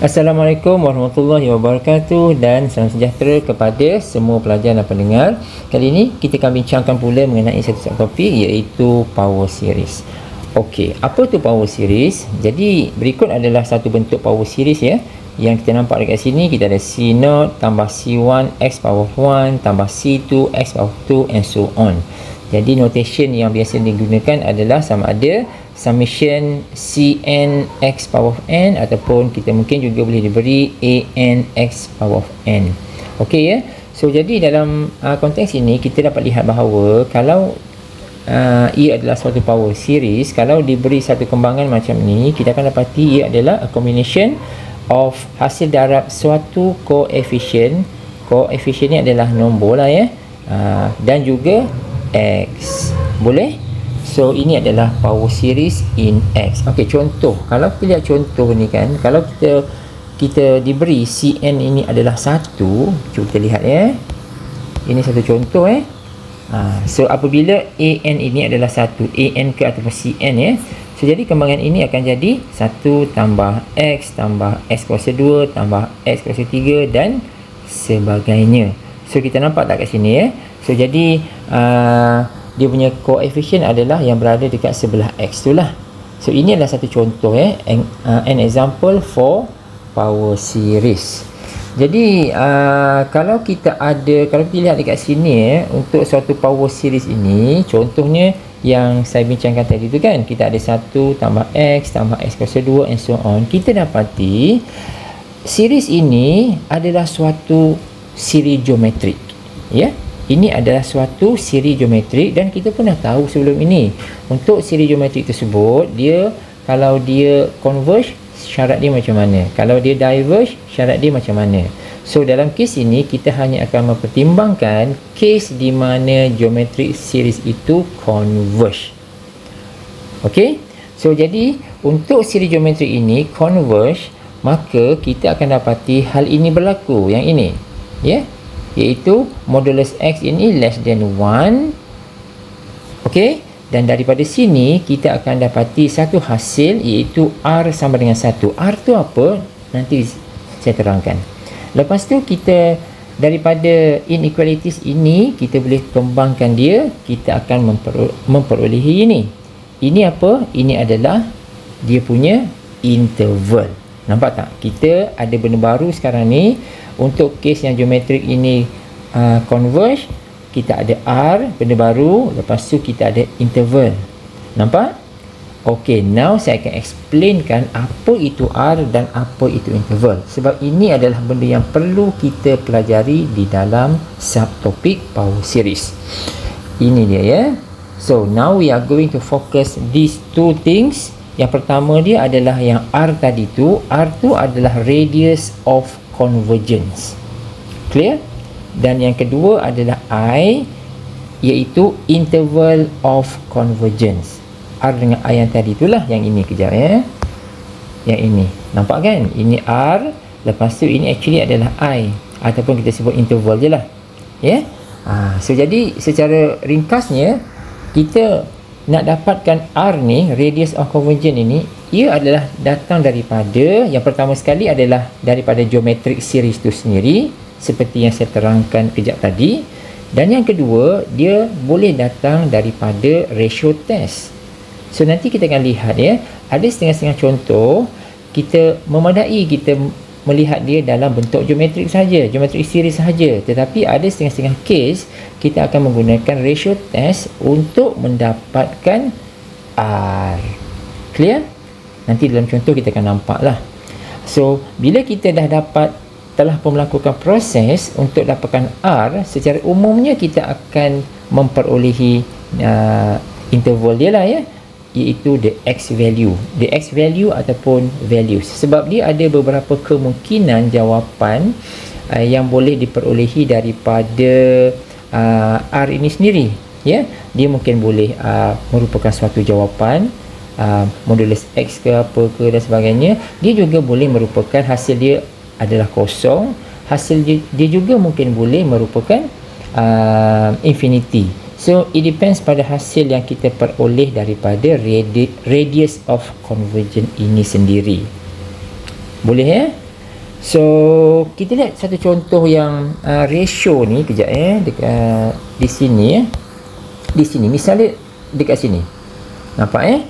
Assalamualaikum warahmatullahi wabarakatuh dan salam sejahtera kepada semua pelajar dan pendengar. Kali ini kita akan bincangkan pula mengenai satu topik iaitu power series. Okey, apa tu power series? Jadi berikut adalah satu bentuk power series ya. Yang kita nampak dekat sini, kita ada C0 tambah C1 x power 1 tambah C2 x power 2 and so on. Jadi notation yang biasa digunakan adalah sama ada summation Cn x power n ataupun kita mungkin juga boleh diberi An x power n. Okey ya. So jadi dalam konteks ini kita dapat lihat bahawa kalau ia adalah suatu power series, kalau diberi satu kembangan macam ni, kita akan dapati ia adalah a combination of hasil darab suatu koefisien. Koefisien ni adalah nombor lah ya. Dan juga x. Boleh? So ini adalah power series in x. Okey, contoh. Kalau kita lihat contoh ni kan, kalau kita diberi Cn ini adalah 1, cuba kita lihat ya. Ini satu contoh so apabila An ini adalah 1, An ke ataupun Cn ya. So jadi kembangan ini akan jadi 1 tambah x kuasa 2 tambah x kuasa 3 dan sebagainya. So kita nampak tak kat sini ya. So jadi dia punya koefisien adalah yang berada dekat sebelah x tu lah. So ini adalah satu contoh an example for power series. Jadi kalau kita lihat dekat sini untuk suatu power series ini, contohnya yang saya bincangkan tadi tu kan, kita ada 1 tambah x kuasa 2 and so on. Kita dapati series ini adalah suatu siri geometrik ya. Ini adalah suatu siri geometrik dan kita pernah tahu sebelum ini untuk siri geometrik tersebut, kalau dia converge, syarat dia macam mana, kalau dia diverge, syarat dia macam mana. So dalam kes ini kita hanya akan mempertimbangkan kes di mana geometrik series itu converge. Okey, so jadi untuk siri geometrik ini converge, maka kita akan dapati hal ini berlaku, yang ini ya, iaitu modulus x ini less than 1. Okey, dan daripada sini kita akan dapati satu hasil iaitu R sama dengan 1. R tu apa? Nanti saya terangkan. Lepas tu kita daripada inequalities ini kita boleh kembangkan dia, kita akan memperolehi ini. Ini apa? Ini adalah dia punya interval. Nampak tak? Kita ada benda baru sekarang ni. Untuk kes yang geometrik ini converge, kita ada R, benda baru. Lepas tu kita ada interval. Nampak? Ok, now saya akan explainkan apa itu R dan apa itu interval. Sebab ini adalah benda yang perlu kita pelajari di dalam subtopik power series. Ini dia ya. So now we are going to focus these two things. Yang pertama dia adalah yang R tadi tu. R tu adalah radius of convergence. Clear? Dan yang kedua adalah I, iaitu interval of convergence. R dengan I yang tadi itulah, yang ini kejap ya. Yang ini. Nampak kan? Ini R, lepas tu ini actually adalah I, ataupun kita sebut interval je lah. Ya? So jadi secara ringkasnya, kita nak dapatkan R ni, radius of convergence ini, ia adalah datang daripada, yang pertama sekali adalah daripada geometric series tu sendiri, seperti yang saya terangkan kejap tadi. Dan yang kedua, dia boleh datang daripada ratio test. So nanti kita akan lihat ya, ada setengah-setengah contoh kita memadai kita melihat dia dalam bentuk geometrik saja, geometrik series saja. Tetapi ada setengah-setengah case kita akan menggunakan ratio test untuk mendapatkan R. Clear? Nanti dalam contoh kita akan nampak lah. So bila kita telah pun melakukan proses untuk dapatkan R, secara umumnya kita akan memperolehi interval dia lah ya, iaitu the x value ataupun values. Sebab dia ada beberapa kemungkinan jawapan yang boleh diperolehi daripada R ini sendiri ya. Dia mungkin boleh merupakan suatu jawapan modulus x ke apa ke dan sebagainya. Dia juga boleh merupakan hasil dia adalah kosong. Hasil dia juga mungkin boleh merupakan infinity. So it depends pada hasil yang kita peroleh daripada radius of convergence ini sendiri. Boleh ya? So kita lihat satu contoh yang ratio ni kejap dekat di sini di sini misalnya dekat sini nampak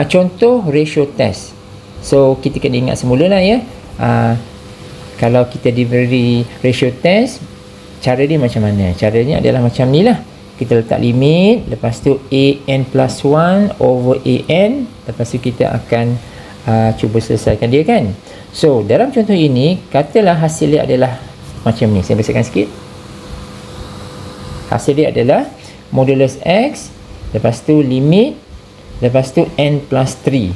contoh ratio test. So kita kena ingat semula lah kalau kita diberi ratio test, cara dia macam mana? Caranya adalah macam ni lah. Kita letak limit, lepas tu an plus 1 over an, lepas tu kita akan cuba selesaikan dia kan. So dalam contoh ini, katalah hasil dia adalah macam ni. Saya besarkan sikit. Hasil dia adalah modulus x, lepas tu limit, lepas tu n plus 3.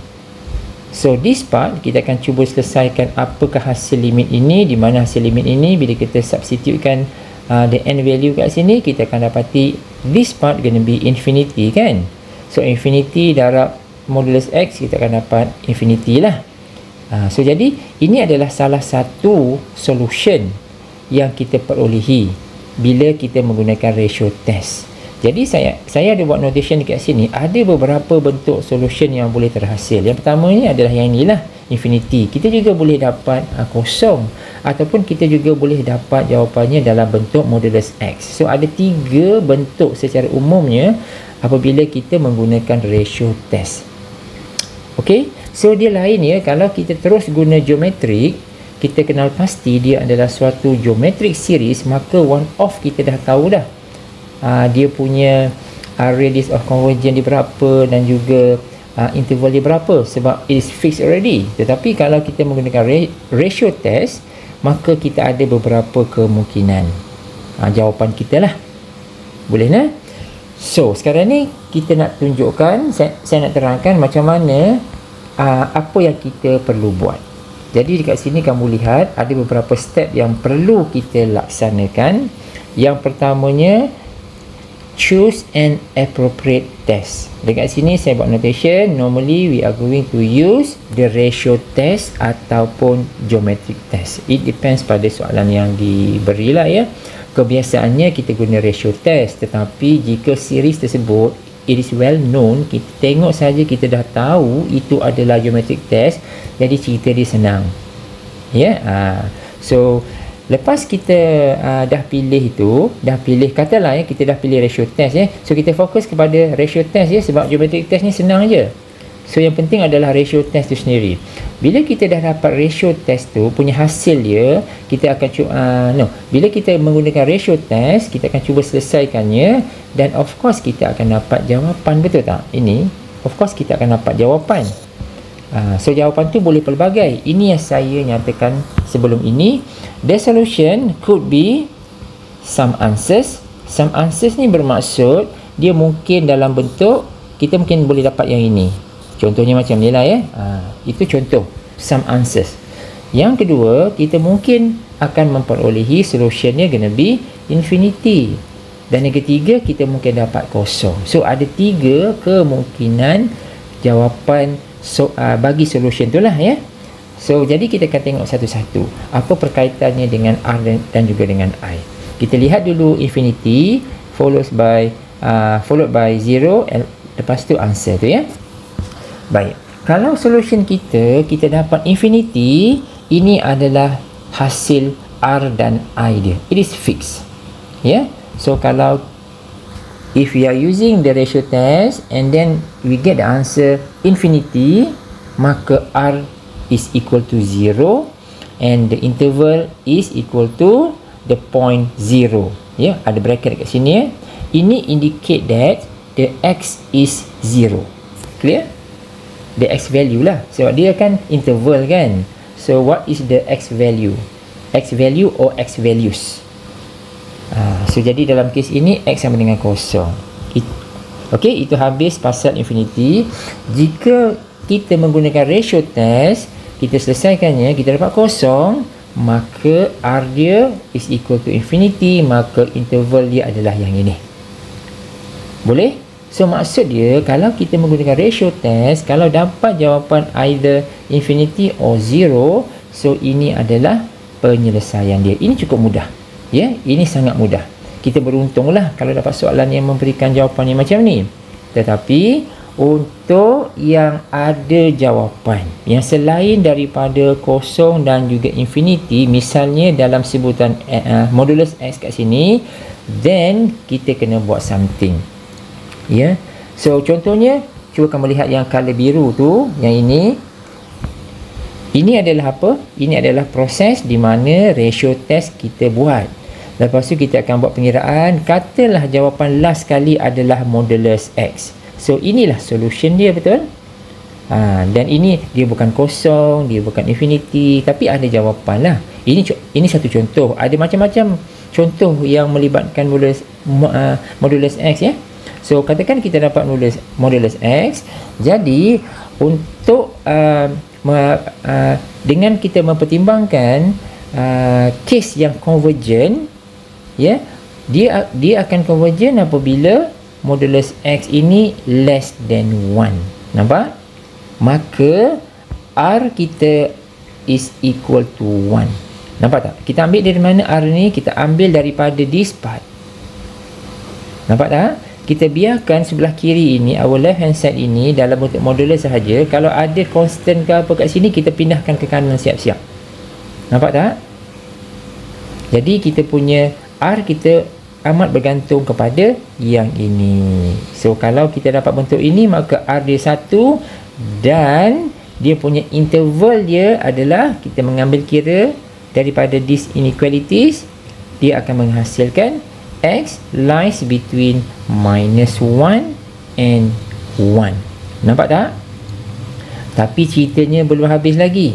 So this part kita akan cuba selesaikan apakah hasil limit ini, di mana hasil limit ini bila kita substitutekan the n value kat sini, kita akan dapati this part gonna be infinity kan. So infinity darab modulus x, kita akan dapat infinity lah. So jadi ini adalah salah satu solution yang kita perolehi bila kita menggunakan ratio test. Jadi saya ada buat notation dekat sini, ada beberapa bentuk solution yang boleh terhasil. Yang pertama ni adalah yang inilah, infinity. Kita juga boleh dapat kosong, ataupun kita juga boleh dapat jawapannya dalam bentuk modulus x. So ada 3 bentuk secara umumnya apabila kita menggunakan ratio test. Okey, so dia lain kalau kita terus guna geometrik, kita kenal pasti dia adalah suatu geometric series, maka one off kita dah tahu dah dia punya radius of convergence dia berapa dan juga interval dia berapa, sebab it is fixed already. Tetapi kalau kita menggunakan ratio test, maka kita ada beberapa kemungkinan jawapan kita lah. Boleh nah? So sekarang ni kita nak tunjukkan, saya nak terangkan macam mana apa yang kita perlu buat. Jadi dekat sini kamu lihat ada beberapa step yang perlu kita laksanakan. Yang pertamanya, choose an appropriate test. Dekat sini saya buat notation, normally we are going to use the ratio test ataupun geometric test. It depends pada soalan yang diberilah Kebiasaannya kita guna ratio test, tetapi jika series tersebut it is well known, kita tengok saja kita dah tahu itu adalah geometric test, jadi cerita dia senang. So lepas kita dah pilih itu, katalah kita dah pilih ratio test so kita fokus kepada ratio test sebab geometric test ni senang je. So yang penting adalah ratio test tu sendiri. Bila kita dah dapat ratio test tu punya hasil dia, kita akan bila kita menggunakan ratio test, kita akan cuba selesaikannya, dan of course kita akan dapat jawapan, betul tak? Ini of course kita akan dapat jawapan. So jawapan tu boleh pelbagai. Ini yang saya nyatakan sebelum ini. The solution could be some answers. Some answers ni bermaksud dia mungkin dalam bentuk kita mungkin boleh dapat yang ini. Contohnya macam ni lah itu contoh some answers. Yang kedua, kita mungkin akan memperolehi solutionnya gonna be infinity. Dan yang ketiga, kita mungkin dapat kosong. So ada 3 kemungkinan jawapan bagi solution tu lah So jadi kita akan tengok satu-satu apa perkaitannya dengan R dan juga dengan I. Kita lihat dulu infinity followed by 0, lepas tu answer tu Baik, kalau solution kita dapat infinity, ini adalah hasil R dan I dia, it is fixed. So kalau if we are using the ratio test and then we get the answer infinity, maka R is equal to 0 and the interval is equal to the point 0. Ada bracket kat sini Ini indicate that the x is 0. Clear? The x value lah, sebab dia kan interval kan. So what is the x value? X value or x values? So jadi dalam kes ini x sama dengan kosong. Okey, itu habis pasal infinity. Jika kita menggunakan ratio test, kita selesaikannya, kita dapat kosong, maka R dia is equal to infinity, maka interval dia adalah yang ini. Boleh? So maksud dia, kalau kita menggunakan ratio test, kalau dapat jawapan either infinity or 0, so ini adalah penyelesaian dia. Ini cukup mudah. Ini sangat mudah. Kita beruntunglah kalau dapat soalan yang memberikan jawapan yang macam ni. Tetapi untuk yang ada jawapan yang selain daripada kosong dan juga infinity, misalnya dalam sebutan modulus X kat sini, then kita kena buat something. Ya, so contohnya cuba kamu lihat yang color biru tu, yang ini adalah apa? Ini adalah proses di mana ratio test kita buat. Lepas tu kita akan buat pengiraan, katalah jawapan last kali adalah modulus X. So inilah solution dia, betul? Dan ini dia bukan kosong, dia bukan infinity, tapi ada jawapan lah. Ini satu contoh. Ada macam-macam contoh yang melibatkan modulus X, ya. So katakan kita dapat modulus X. Jadi untuk dengan kita mempertimbangkan case yang convergent, ya, dia akan convergent apabila modulus X ini less than 1. Nampak? Maka R kita is equal to 1. Nampak tak? Kita ambil dari mana R ni? Kita ambil daripada this part. Nampak tak? Kita biarkan sebelah kiri ini, our left hand side ini dalam bentuk modulus sahaja. Kalau ada constant ke apa kat sini, kita pindahkan ke kanan siap-siap. Nampak tak? Jadi kita punya R kita amat bergantung kepada yang ini. So kalau kita dapat bentuk ini, maka R dia 1 dan dia punya interval dia adalah, kita mengambil kira daripada these inequalities, dia akan menghasilkan X lies between -1 and 1. Nampak tak? Tapi ceritanya belum habis lagi.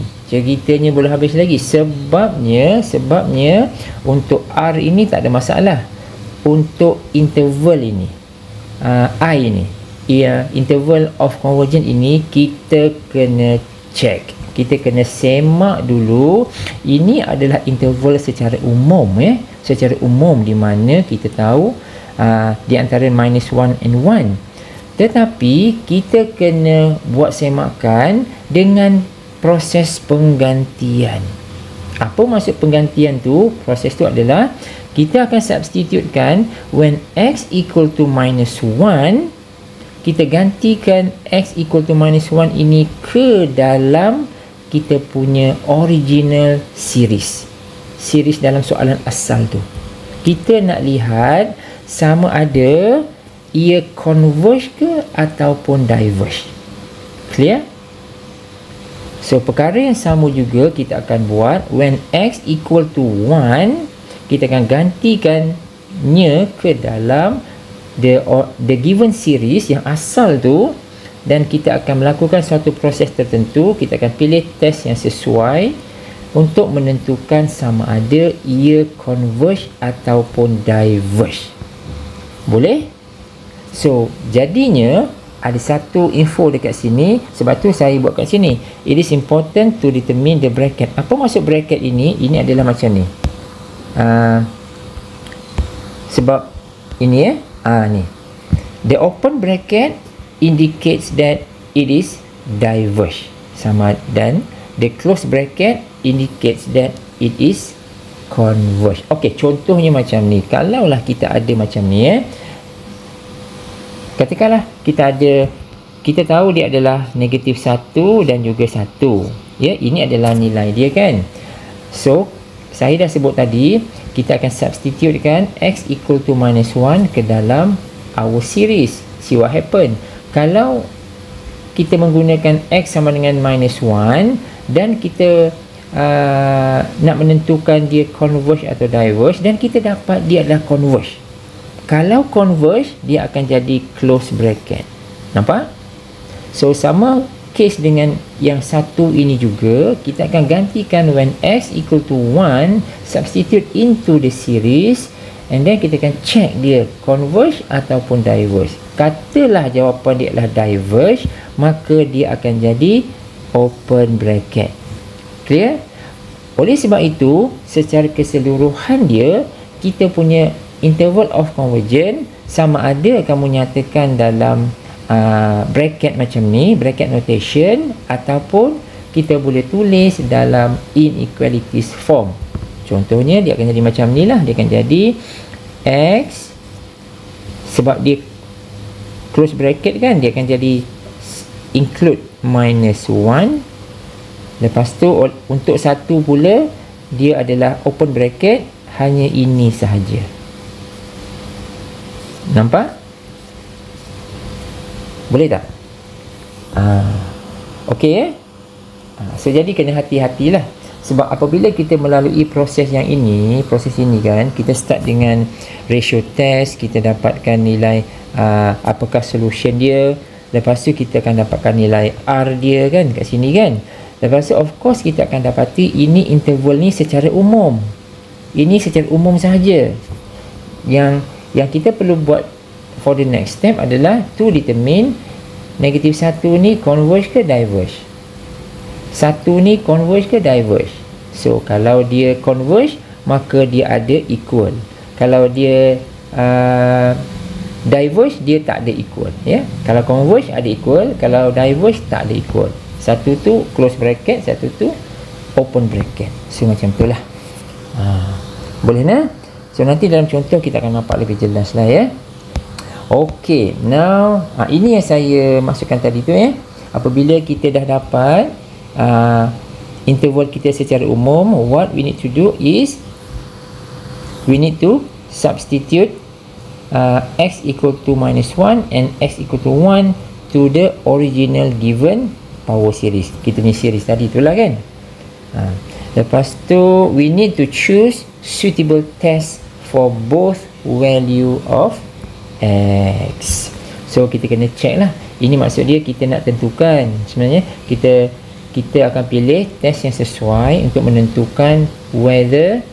Sebabnya untuk R ini tak ada masalah. Untuk interval ini, I ini, interval of convergence ini, kita kena check, kita kena semak dulu. Ini adalah interval secara umum, secara umum, di mana kita tahu di antara -1 and 1. Tetapi kita kena buat semakan dengan proses penggantian. Apa maksud penggantian tu? Proses tu adalah kita akan substitutekan when X equal to -1, kita gantikan X equal to -1 ini ke dalam kita punya original series dalam soalan asal tu. Kita nak lihat sama ada ia converge ke ataupun diverge. Clear? So perkara yang sama juga kita akan buat when X equal to 1, kita akan gantikannya ke dalam the given series yang asal tu, dan kita akan melakukan suatu proses tertentu. Kita akan pilih test yang sesuai untuk menentukan sama ada ia converge ataupun diverge. Boleh? So jadinya ada satu info dekat sini, sebab tu saya buat kat sini. It is important to determine the bracket. Apa maksud bracket ini? Ini adalah macam ni. Sebab ini ni, the open bracket indicates that it is diverge, sama, dan the closed bracket indicates that it is converge. Okey, contohnya macam ni. Kalaulah kita ada macam ni, katakanlah kita tahu dia adalah -1 dan juga 1. Ya, ini adalah nilai dia, kan? So saya dah sebut tadi, kita akan substitutekan X equal to -1 ke dalam our series. See what happen. Kalau kita menggunakan X sama dengan -1 dan kita nak menentukan dia converge atau diverge, dan kita dapat dia adalah converge. Kalau converge, dia akan jadi close bracket. Nampak? So sama case dengan yang satu ini juga, kita akan gantikan when X equal to 1, substitute into the series, and then kita akan check dia converge ataupun diverge. Katalah jawapan dia adalah diverge, maka dia akan jadi open bracket. Clear? Oleh sebab itu, secara keseluruhan dia, kita punya interval of convergence sama ada kamu nyatakan dalam bracket macam ni, bracket notation, ataupun kita boleh tulis dalam inequalities form. Contohnya dia akan jadi macam ni lah. Dia akan jadi X, sebab dia close bracket kan, dia akan jadi include minus 1. Lepas tu untuk 1 pula dia adalah open bracket, hanya ini sahaja. Nampak? Boleh tak? Okey. So jadi kena hati-hatilah. Sebab apabila kita melalui proses yang ini, proses ini kan, kita start dengan ratio test, kita dapatkan nilai apakah solution dia. Lepas tu kita akan dapatkan nilai R dia kan kat sini kan. Lepas tu of course kita akan dapati ini interval ni secara umum. Ini secara umum sahaja. Yang kita perlu buat for the next step adalah to determine negatif 1 ni converge ke diverge. 1 ni converge ke diverge. So kalau dia converge, maka dia ada equal. Kalau dia diverge, dia tak ada equal, ya. Kalau converge ada equal, kalau diverge tak ada equal. Satu tu close bracket, satu tu open bracket. So macam tu lah. Boleh nak? So nanti dalam contoh kita akan nampak lebih jelas lah, ya. Okay, now ini yang saya masukkan tadi tu, ya. Apabila kita dah dapat interval kita secara umum, what we need to do is we need to substitute x equal to minus 1 and x equal to 1 to the original given power series. Kita ni series tadi tu lah kan. Lepas tu we need to choose suitable test for both value of x. So kita kena check lah. Ini maksud dia kita nak tentukan. Sebenarnya kita akan pilih test yang sesuai untuk menentukan whether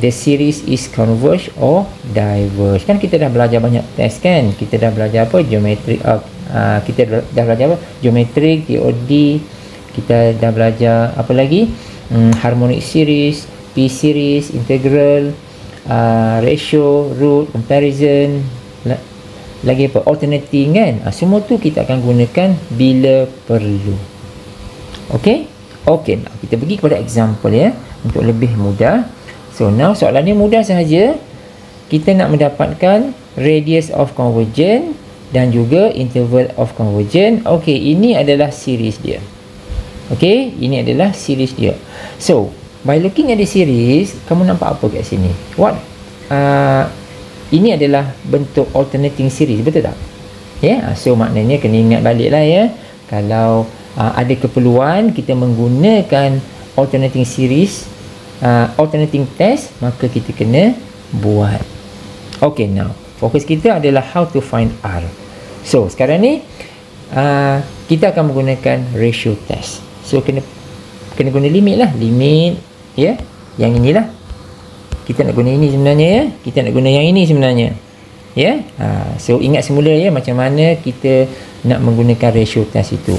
the series is converge or diverge. Kan kita dah belajar banyak test kan. Kita dah belajar apa? Geometrik. Kita dah belajar apa? Geometrik, TOD. Kita dah belajar apa lagi? Harmonic series, P series, integral, ratio, root, comparison, lagi apa? Alternating kan. Semua tu kita akan gunakan bila perlu. Okey? Okey, kita pergi kepada example, ya, untuk lebih mudah. So now soalan ni mudah sahaja. Kita nak mendapatkan radius of convergence dan juga interval of convergence. Okey, ini adalah series dia. Okey, ini adalah series dia. So, by looking at the series, kamu nampak apa kat sini? What? Ini adalah bentuk alternating series, betul tak? Ya, yeah? So maknanya kena ingat balik lah, ya. Kalau ada keperluan kita menggunakan alternating series, alternating test, maka kita kena buat. Okay, now fokus kita adalah how to find R. So sekarang ni kita akan menggunakan ratio test. So kena guna limit lah, limit, ya, yang inilah kita nak guna ini sebenarnya, ya. Kita nak guna yang ini sebenarnya, ya. So ingat semula, ya, macam mana kita nak menggunakan ratio test itu.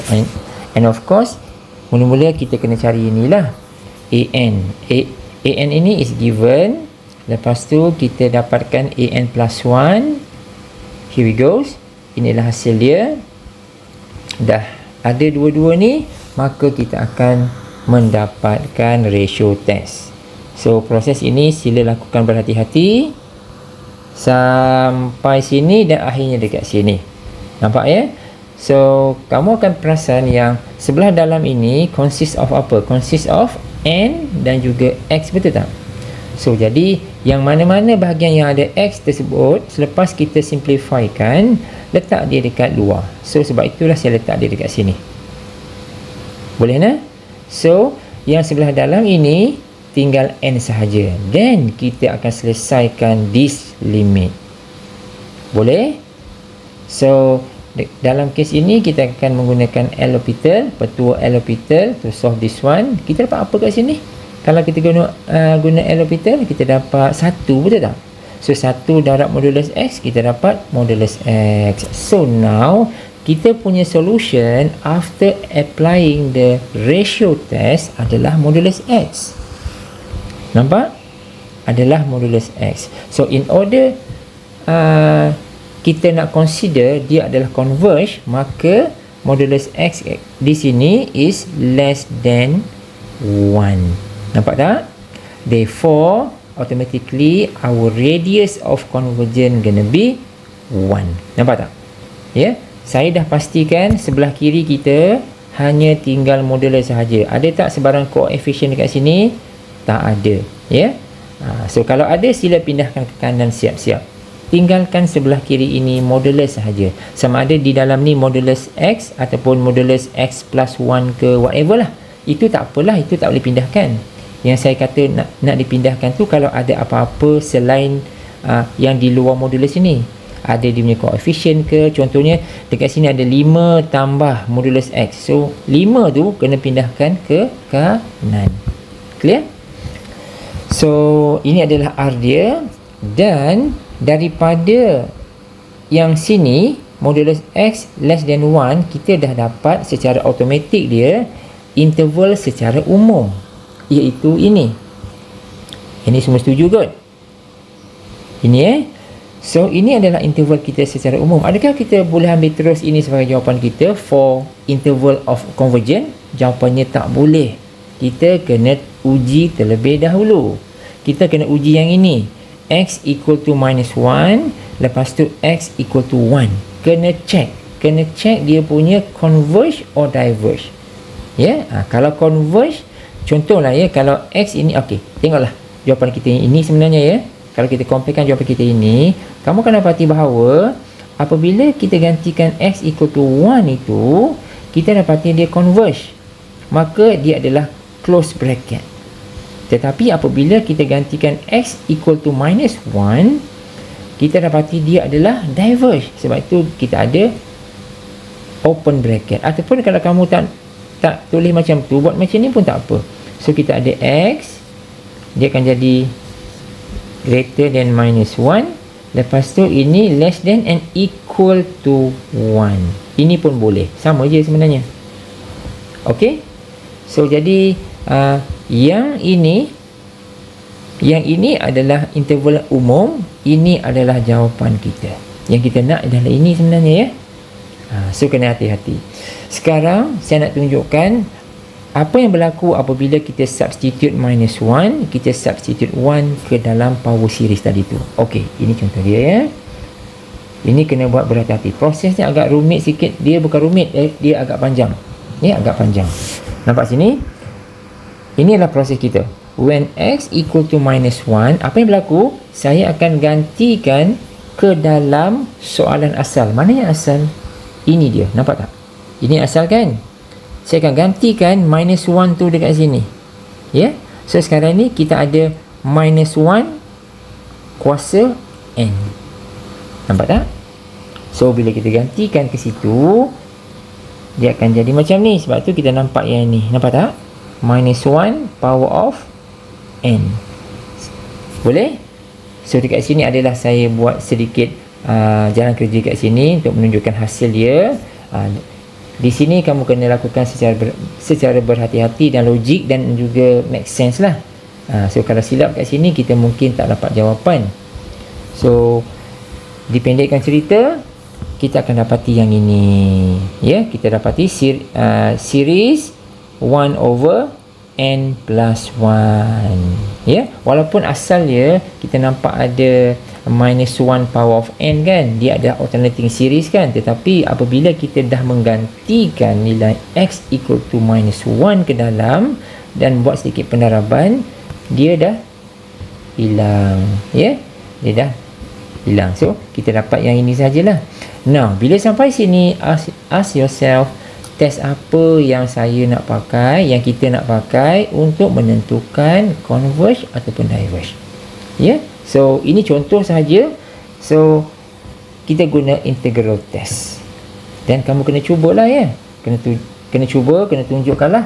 And of course mula-mula kita kena cari inilah an ini is given. Lepas tu kita dapatkan an plus 1. Here we goes. Inilah hasil dia. Dah ada dua-dua ni, maka kita akan mendapatkan ratio test. So proses ini sila lakukan berhati-hati sampai sini dan akhirnya dekat sini. Nampak, ya? So kamu akan perasan yang sebelah dalam ini consist of apa? Consist of n dan juga x, betul tak? So jadi yang mana-mana bahagian yang ada x tersebut, selepas kita simplifykan, letak dia dekat luar. So sebab itulah saya letak dia dekat sini. Boleh nak? So yang sebelah dalam ini tinggal n sahaja. Then kita akan selesaikan this limit. Boleh? So dalam kes ini kita akan menggunakan L'Hopital, petua L'Hopital to solve this one. Kita dapat apa kat sini? Kalau kita guna L'Hopital, kita dapat 1, betul tak? So 1 darab modulus x, kita dapat modulus x. So now kita punya solution after applying the ratio test adalah modulus x. Nampak? Adalah modulus x. So in order kita nak consider dia adalah converge, maka modulus x di sini is less than 1. Nampak tak? Therefore, automatically our radius of convergence gonna be 1. Nampak tak? Ya, saya dah pastikan sebelah kiri kita hanya tinggal modulus sahaja. Ada tak sebarang koefisien dekat sini? Tak ada. Ya. So kalau ada, sila pindahkan ke kanan, siap-siap. Tinggalkan sebelah kiri ini modulus sahaja. Sama ada di dalam ni modulus X ataupun modulus X plus 1 ke whatever lah. Itu tak apalah, itu tak boleh pindahkan. Yang saya kata nak dipindahkan tu kalau ada apa-apa selain yang di luar modulus ini. Ada dia punya koefisien ke, contohnya dekat sini ada 5 tambah modulus X. So 5 tu kena pindahkan ke kanan. Clear? So ini adalah R dia. Dan daripada yang sini modulus X less than 1, kita dah dapat secara automatik dia interval secara umum, iaitu ini. Ini semua setuju kot? Ini so ini adalah interval kita secara umum. Adakah kita boleh ambil terus ini sebagai jawapan kita for interval of convergence? Jawapannya tak boleh. Kita kena uji terlebih dahulu. Kita kena uji yang ini. X equal to minus 1. Lepas tu X equal to 1. Kena check. Kena check dia punya converge or diverge. Ya, kalau converge, contohlah ya, kalau X ini, okey, tengoklah jawapan kita ini sebenarnya ya. Kalau kita comparekan jawapan kita ini, kamu akan dapati bahawa apabila kita gantikan X equal to 1 itu, kita dapati dia converge. Maka dia adalah close bracket. Tetapi apabila kita gantikan X equal to minus 1, kita dapati dia adalah diverge. Sebab itu kita ada open bracket. Ataupun kalau kamu tak tulis macam tu, buat macam ni pun tak apa. So kita ada X, dia akan jadi greater than minus 1. Lepas tu ini less than and equal to 1. Ini pun boleh. Sama je sebenarnya. Ok. So jadi yang ini adalah interval umum. Ini adalah jawapan kita. Yang kita nak adalah ini sebenarnya ya. So kena hati-hati. Sekarang saya nak tunjukkan apa yang berlaku apabila kita substitute minus 1, kita substitute 1 ke dalam power series tadi tu. Okey, ini contoh dia ya. Ini kena buat berhati-hati. Prosesnya agak rumit sikit. Dia bukan rumit, dia agak panjang. Ya, agak panjang. Nampak sini? Ini adalah proses kita. When X equal to minus 1, apa yang berlaku? Saya akan gantikan ke dalam soalan asal. Mana yang asal? Ini dia. Nampak tak? Ini asal kan? Saya akan gantikan minus 1 tu dekat sini. Ya. So sekarang ni kita ada minus 1 kuasa N. Nampak tak? So bila kita gantikan ke situ, dia akan jadi macam ni. Sebab tu kita nampak yang ni. Nampak tak? Minus 1 power of N. Boleh? So dekat sini adalah saya buat sedikit jalan kerja kat sini untuk menunjukkan hasil dia. Di sini kamu kena lakukan secara berhati-hati dan logik dan juga make sense lah. So kalau silap kat sini, kita mungkin tak dapat jawapan. So dipendekkan cerita, kita akan dapati yang ini ya. Kita dapati series 1 over N plus 1 ya. Walaupun asalnya kita nampak ada minus 1 power of N kan, dia ada alternating series kan, tetapi apabila kita dah menggantikan nilai X equal to minus 1 ke dalam dan buat sedikit pendaraban, dia dah hilang ya. Dia dah hilang. So kita dapat yang ini sajalah. Now bila sampai sini, ask yourself, test apa yang saya nak pakai, yang kita nak pakai untuk menentukan converge ataupun diverge ya. So ini contoh sahaja. So kita guna integral test dan kamu kena cubalah ya. Kena cuba, kena tunjukkanlah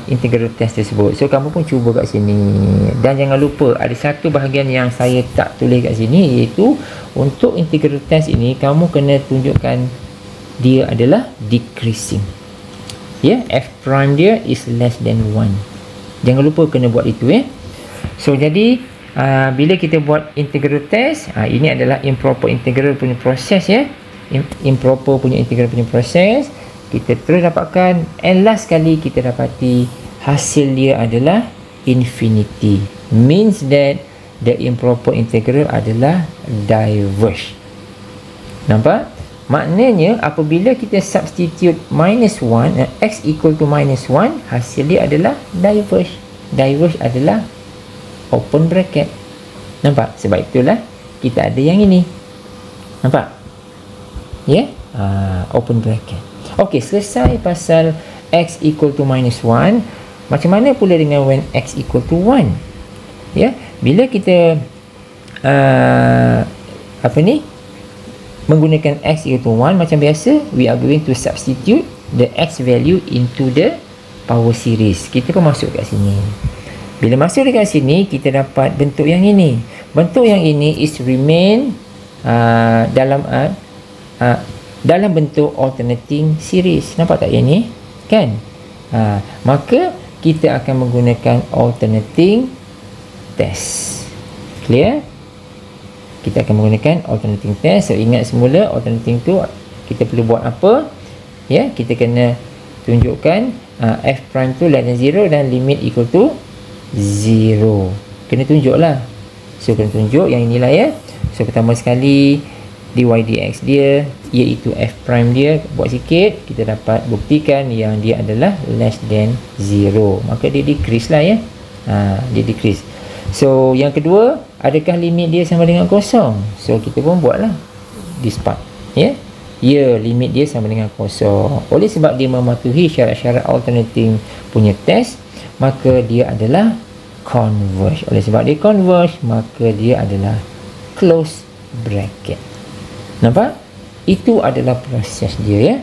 integral test tersebut. So kamu pun cuba kat sini. Dan jangan lupa ada satu bahagian yang saya tak tulis kat sini, iaitu untuk integral test ini kamu kena tunjukkan dia adalah decreasing ya. F prime dia is less than 1. Jangan lupa kena buat itu ya. So jadi bila kita buat integral test, ini adalah improper integral punya proses ya. Improper punya integral punya proses. Kita terus dapatkan, and last kali kita dapati hasil dia adalah infinity. Means that the improper integral adalah diverge. Nampak? Maknanya apabila kita substitute minus 1, x equal to minus 1, hasil dia adalah diverge. Diverge adalah open bracket. Nampak? Sebab itulah kita ada yang ini. Nampak? Ya? Open bracket. Okey, selesai pasal x equal to minus 1. Macam mana pula dengan when x equal to 1? Ya? Bila kita menggunakan x equal to 1, macam biasa, we are going to substitute the x value into the power series. Kita pun masuk kat sini. Bila masuk dekat sini, kita dapat bentuk yang ini. Bentuk yang ini is remain dalam bentuk alternating series. Nampak tak yang ni? Kan? Maka kita akan menggunakan alternating test. Clear? Kita akan menggunakan alternating test. So ingat semula alternating tu kita perlu buat apa? Ya, kita kena tunjukkan f prime tu less than 0 dan limit equal to 0. Kena tunjuklah. So kena tunjuk yang inilah ya. So pertama sekali dy dx dia iaitu f prime dia, buat sikit, kita dapat buktikan yang dia adalah less than 0. Maka dia decrease lah ya. Dia decrease. So yang kedua, adakah limit dia sama dengan kosong? So kita pun buatlah this part ya. Ya, limit dia sama dengan kosong. Oleh sebab dia mematuhi syarat-syarat alternating punya test, maka dia adalah converge. Oleh sebab dia converge, maka dia adalah close bracket. Nampak? Itu adalah proses dia ya.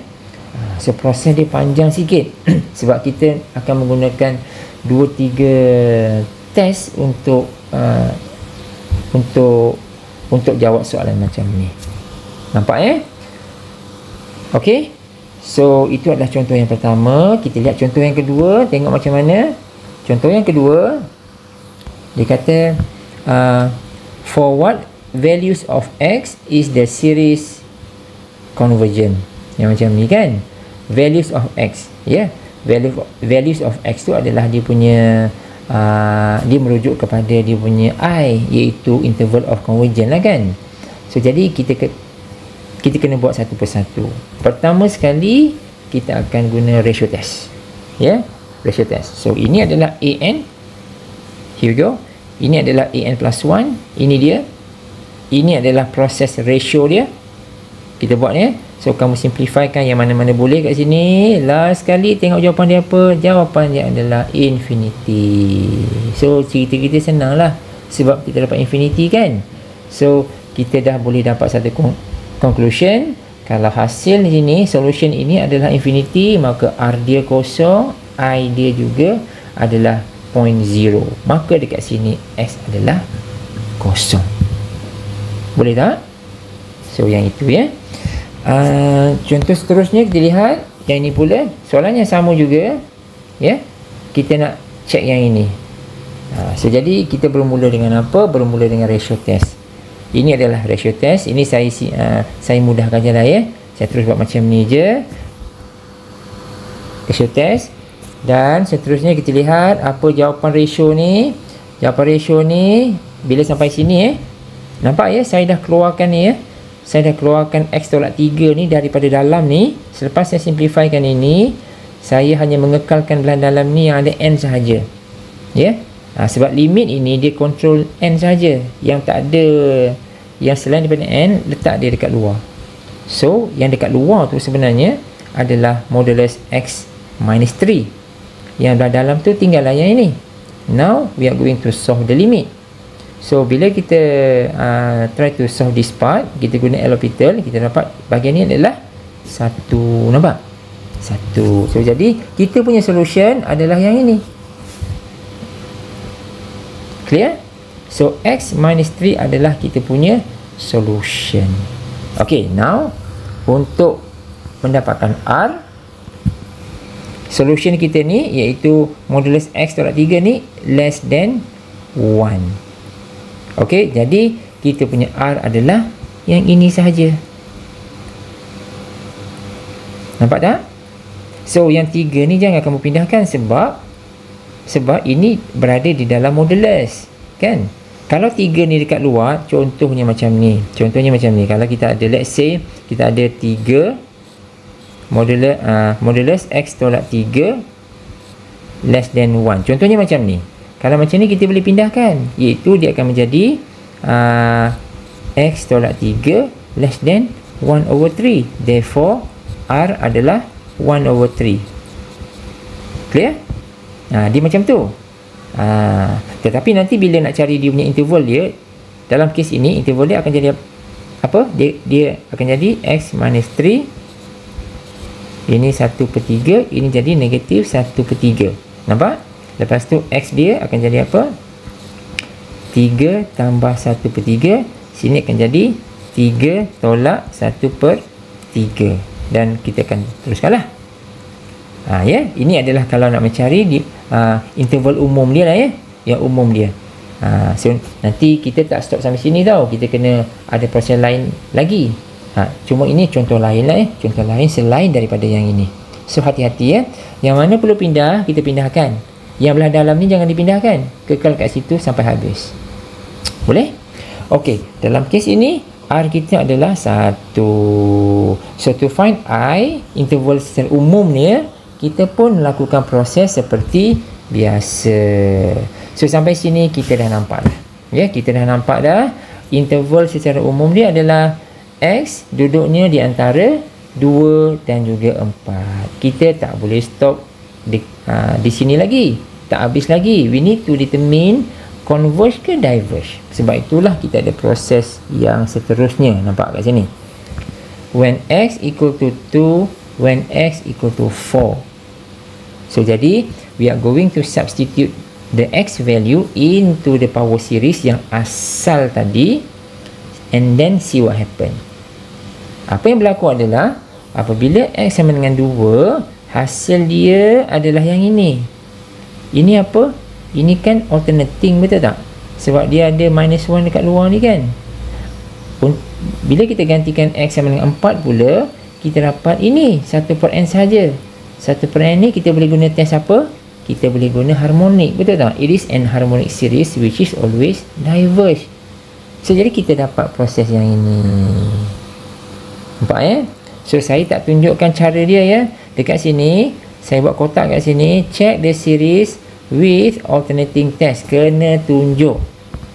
So proses dia panjang sikit sebab kita akan menggunakan 2-3 test untuk jawab soalan macam ni. Nampak ya? Okey. So itu adalah contoh yang pertama. Kita lihat contoh yang kedua, tengok macam mana. Contoh yang kedua, dia kata for what values of x is the series convergent. Yang macam ni kan, values of x ya. Values of x tu adalah dia punya dia merujuk kepada dia punya I, iaitu interval of convergence lah kan. So jadi kita kena buat satu persatu. Pertama sekali kita akan guna ratio test ya, ratio test. So ini adalah an, here we go. Ini adalah an plus 1, ini dia. Ini adalah proses ratio dia. Kita buat ya. So kamu simplifykan yang mana-mana boleh kat sini. Last sekali tengok jawapan dia apa. Jawapan dia adalah infinity. So cerita kita senang lah, sebab kita dapat infinity kan. So kita dah boleh dapat satu conclusion. Kalau hasil di sini, solution ini adalah infinity, maka R dia kosong, I dia juga adalah 0.0. Maka dekat sini S adalah kosong. Boleh tak? So yang itu ya. Contoh seterusnya kita lihat yang ini pula, soalan yang sama juga ya. Kita nak check yang ini. So jadi kita bermula dengan apa? Bermula dengan ratio test. Ini adalah ratio test. Ini saya mudahkan je lah ya. Saya terus buat macam ni je, ratio test. Dan seterusnya kita lihat apa jawapan ratio ni. Jawapan ratio ni bila sampai sini nampak ya, saya dah keluarkan ni ya. Saya dah keluarkan x tolak 3 ni daripada dalam ni. Selepas saya simplifikan ini, saya hanya mengekalkan belah dalam ni yang ada n sahaja ya. Sebab limit ini dia kontrol n saja, yang tak ada, yang selain daripada n, letak dia dekat luar. So yang dekat luar tu sebenarnya adalah modulus x minus 3. Yang belah dalam tu tinggallah yang ini. Now we are going to solve the limit. So bila kita try to solve this part, kita guna L'Hopital, kita dapat bahagian ni adalah 1. Nampak? 1. So jadi kita punya solution adalah yang ini. Clear? So x minus 3 adalah kita punya solution. Okay, now untuk mendapatkan R, solution kita ni iaitu modulus x tolak 3 ni less than 1. Okey, jadi kita punya R adalah yang ini sahaja. Nampak tak? So yang 3 ni jangan kamu pindahkan sebab ini berada di dalam modulus kan. Kalau 3 ni dekat luar, contohnya macam ni. Kalau kita ada, let's say kita ada 3 modulus x tolak 3 less than 1. Contohnya macam ni. Kalau macam ni kita boleh pindahkan, iaitu dia akan menjadi x tolak 3 less than 1/3. Therefore R adalah 1/3. Clear? Dia macam tu. Tetapi nanti bila nak cari dia punya interval dia, dalam kes ini interval dia akan jadi apa? Dia akan jadi x minus 3. Ini 1/3, ini jadi negatif 1/3. Nampak? Lepas tu x dia akan jadi apa? 3 tambah 1/3. Sini akan jadi 3 tolak 1/3. Dan kita akan teruskanlah. Ya, ini adalah kalau nak mencari di interval umum dia lah ya. Yang umum dia. So nanti kita tak stop sampai sini tau. Kita kena ada proses lain lagi. Cuma ini contoh lain lah ya. Contoh lain selain daripada yang ini. So hati-hati ya. Yang mana perlu pindah, kita pindahkan. Yang belah dalam ni jangan dipindahkan. Kekal kat situ sampai habis. Boleh? Okey, dalam kes ini R kita adalah 1. So to find I, interval secara umumnya, kita pun lakukan proses seperti biasa. So sampai sini kita dah nampak dah. Ya, kita dah nampak dah. Interval secara umum dia adalah X duduknya di antara 2 dan juga 4. Kita tak boleh stop di sini lagi. Tak habis lagi. We need to determine converge ke diverge. Sebab itulah kita ada proses yang seterusnya. Nampak kat sini. When X equal to 2, when X equal to 4. So jadi we are going to substitute the X value into the power series yang asal tadi, and then see what happen. Apa yang berlaku adalah apabila X sama dengan 2, hasil dia adalah yang ini. Ini apa? Ini kan alternating, betul tak? Sebab dia ada minus 1 dekat luar ni kan. Bila kita gantikan X sama dengan 4 pula, kita dapat ini 1/n saja. 1/n ni kita boleh guna test apa? Kita boleh guna harmonik, betul tak? It is an harmonic series which is always diverge. So jadi kita dapat proses yang ini. Nampak ya? So saya tak tunjukkan cara dia ya. Dekat sini saya buat kotak kat sini. Check the series with alternating test. Kena tunjuk.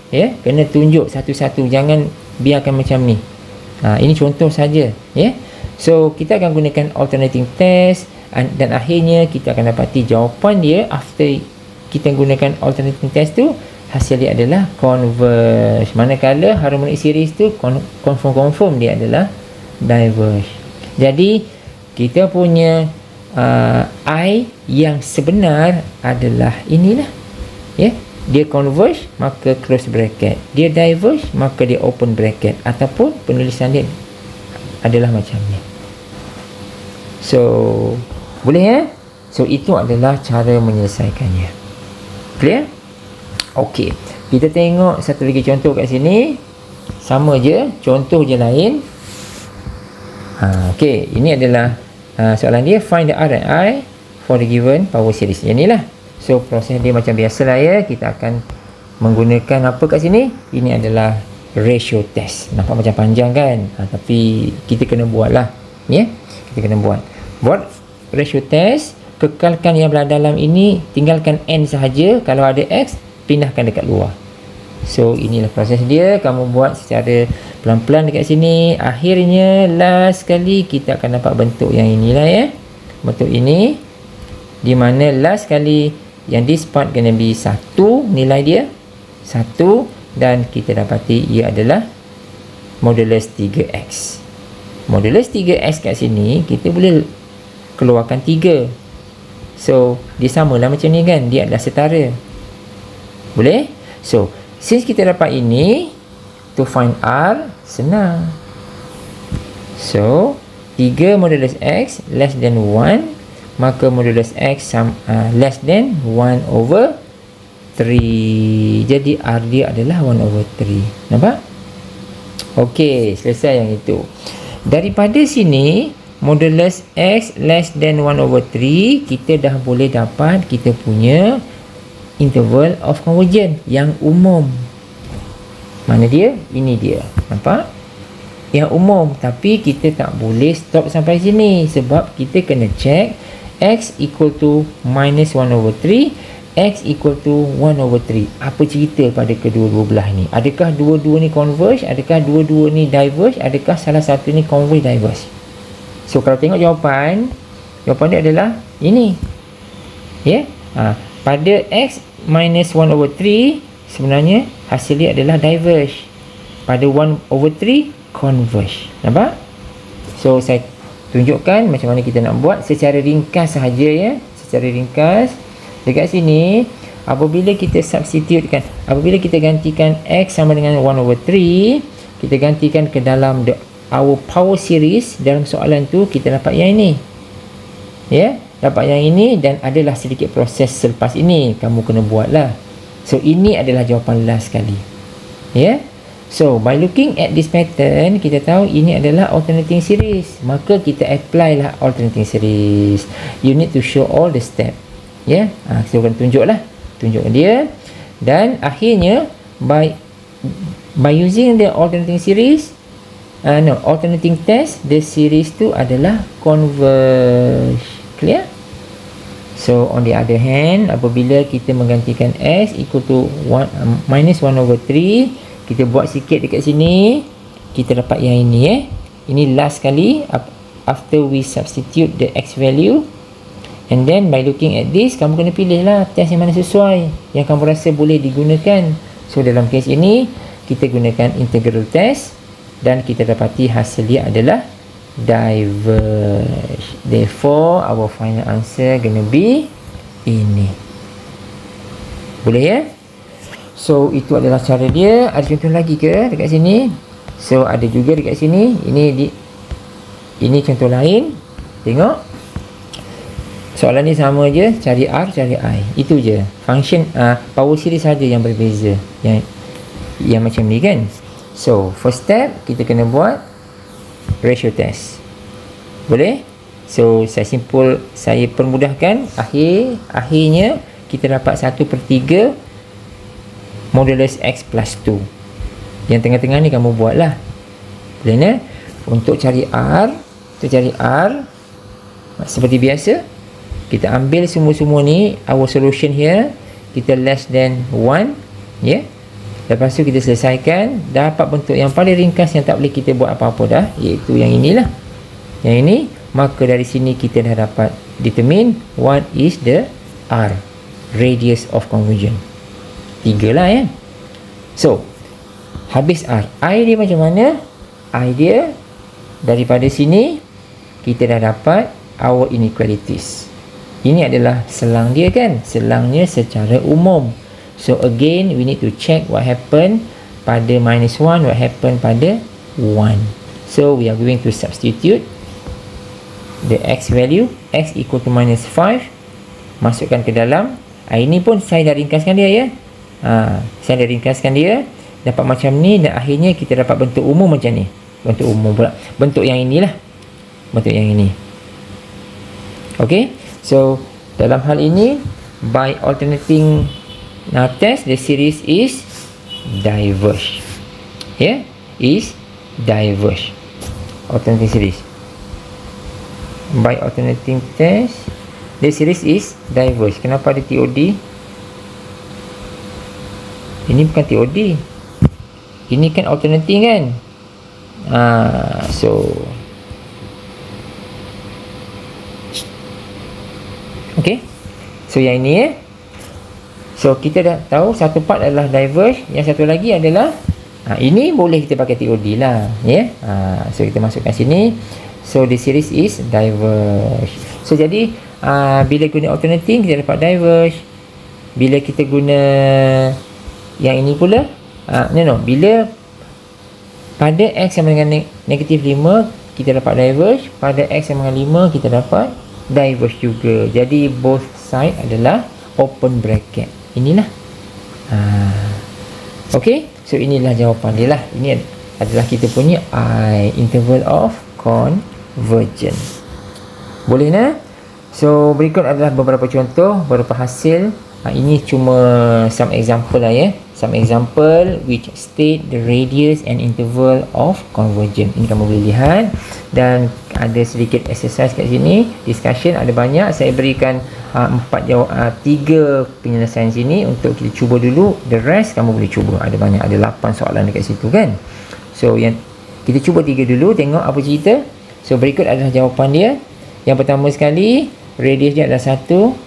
Ya, kena tunjuk satu-satu. Jangan biarkan macam ni. Ini contoh saja, ya. So kita akan gunakan alternating test, dan akhirnya kita akan dapati jawapan dia after kita gunakan alternating test tu, hasil dia adalah converge. Manakala harmonic series tu confirm dia adalah diverge. Jadi kita punya I yang sebenar adalah inilah, ya. Dia converge maka close bracket, dia diverge maka dia open bracket, ataupun penulisan dia adalah macam ni. So boleh ya. So itu adalah cara menyelesaikannya. Clear? Okey, kita tengok satu lagi contoh kat sini. Sama je, contoh je lain. Okey, ini adalah soalan dia, find the R and I for the given power series. Yang inilah. So proses dia macam biasalah ya. Kita akan menggunakan apa kat sini? Ini adalah ratio test. Nampak macam panjang kan? Tapi kita kena buat lah, ya. Kita kena buat ratio test. Kekalkan yang belah dalam ini, tinggalkan n sahaja. Kalau ada x, pindahkan dekat luar. So inilah proses dia. Kamu buat secara pelan-pelan dekat sini. Akhirnya last sekali kita akan dapat bentuk yang inilah ya. Bentuk ini, di mana last sekali yang this part kena be 1, nilai dia 1, dan kita dapati ia adalah modulus 3x. Modulus 3x kat sini kita boleh keluarkan 3. So dia samalah macam ni kan, dia adalah setara. Boleh? So since kita dapat ini, to find R senang. So 3 modulus x less than 1, maka modulus x less than 1/3. Jadi R dia adalah 1/3. Nampak? Okey, selesai yang itu. Daripada sini, modulus x less than 1/3, kita dah boleh dapat kita punya interval of convergence yang umum. Mana dia? Ini dia. Nampak? Yang umum. Tapi kita tak boleh stop sampai sini. Sebab kita kena check X equal to minus 1/3, X equal to 1/3. Apa cerita pada kedua-dua belah ni? Adakah dua-dua ni converge? Adakah dua-dua ni diverge? Adakah salah satu ni converge diverge? So kalau tengok jawapan dia adalah ini. Ya? Pada X minus 1/3 sebenarnya hasil dia adalah diverge. Pada 1/3 converge. Nampak? So saya tunjukkan macam mana kita nak buat secara ringkas sahaja, ya. Secara ringkas. Dekat sini apabila kita substitutekan, apabila kita gantikan X sama dengan 1/3, kita gantikan ke dalam our power series, dalam soalan tu kita dapat yang ini. Ya, dapat yang ini, dan adalah sedikit proses selepas ini kamu kena buatlah. So ini adalah jawapan last sekali. Ya. So by looking at this pattern, kita tahu ini adalah alternating series. Maka kita apply lah alternating series. You need to show all the step. Ya, kita akan tunjukkan dia, dan akhirnya by using the alternating series, alternating test, the series tu adalah converge. Clear? So on the other hand, apabila kita menggantikan X equal to minus 1/3, kita buat sikit dekat sini, kita dapat yang ini. Ini last sekali after we substitute the X value. And then by looking at this, kamu kena pilih lah test yang mana sesuai, yang kamu rasa boleh digunakan. So dalam kes ini kita gunakan integral test, dan kita dapati hasil dia adalah diverge. Therefore our final answer gonna be ini. Boleh, ya? So itu adalah cara dia. Ada contoh lagi ke dekat sini? So ada juga dekat sini. Ini contoh lain. Tengok. Soalan ni sama je, cari R, cari I. Itu je. Function power series saja yang berbeza. Yang macam ni kan. So, first step kita kena buat ratio test. Boleh? So, saya permudahkan. Akhirnya kita dapat 1/3 modulus X plus 2. Yang tengah-tengah ni kamu buatlah. Boleh, ne? Untuk cari R, seperti biasa, kita ambil semua-semua ni, our solution here, kita less than 1, ya. Lepas tu kita selesaikan, dapat bentuk yang paling ringkas yang tak boleh kita buat apa-apa dah, iaitu yang inilah. Yang ini, maka dari sini kita dah dapat determine what is the R, radius of convergence. 3 lah, ya. So, habis R. I dia macam mana? I dia, daripada sini, kita dah dapat our inequalities. Ini adalah selang dia kan, selangnya secara umum. So again we need to check what happened pada minus 1, what happened pada 1. So we are going to substitute the X value, X equal to minus 5, masukkan ke dalam. Ini pun saya dah ringkaskan dia, ya. Saya dah ringkaskan dia, dapat macam ni, dan akhirnya kita dapat bentuk umum macam ni. Bentuk umum pula, bentuk yang inilah, bentuk yang ini. Okay. So, dalam hal ini, by alternating test, the series is diverge. Yeah, is diverge. Alternating series. By alternating test, the series is diverge. Kenapa ada TOD? Ini bukan TOD. Ini kan alternating kan? So okay. So yang ini, ya. So kita dah tahu satu part adalah diverge, yang satu lagi adalah ini boleh kita pakai TOD lah, ya. So kita masukkan sini. So the series is diverge. So jadi bila guna alternating kita dapat diverge. Bila kita guna yang ini pula, bila pada X sama dengan negatif 5 kita dapat diverge, pada X sama dengan 5 kita dapat diverge juga. Jadi both side adalah open bracket. Inilah. Okay. So inilah jawapan dia lah. Ini adalah kita punya I, interval of convergence. Boleh, nah? So berikut adalah beberapa contoh, beberapa hasil Ini cuma some example lah ya. Some example which state the radius and interval of convergence. Ini kamu boleh lihat. Dan ada sedikit exercise kat sini. Discussion ada banyak. Saya berikan 3 penyelesaian sini untuk kita cuba dulu. The rest kamu boleh cuba. Ada banyak. Ada 8 soalan dekat situ kan. So yang kita cuba 3 dulu. Tengok apa cerita. So berikut adalah jawapan dia. Yang pertama sekali, radius dia adalah 1.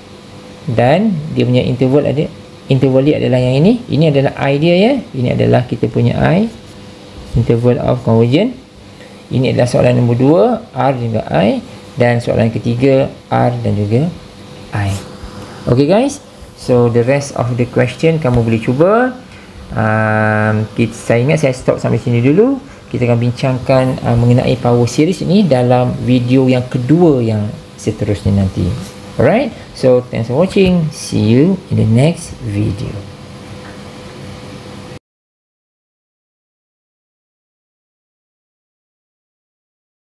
Dan dia punya interval dia adalah yang ini. Ini adalah I dia ya. Ini adalah kita punya I, interval of convergence. Ini adalah soalan nombor 2, R juga I. Dan soalan ketiga, R dan juga I. Okay guys, so the rest of the question kamu boleh cuba. Saya ingat saya stop sampai sini dulu. Kita akan bincangkan mengenai power series ini dalam video yang kedua yang seterusnya nanti. Alright, so thanks for watching. See you in the next video.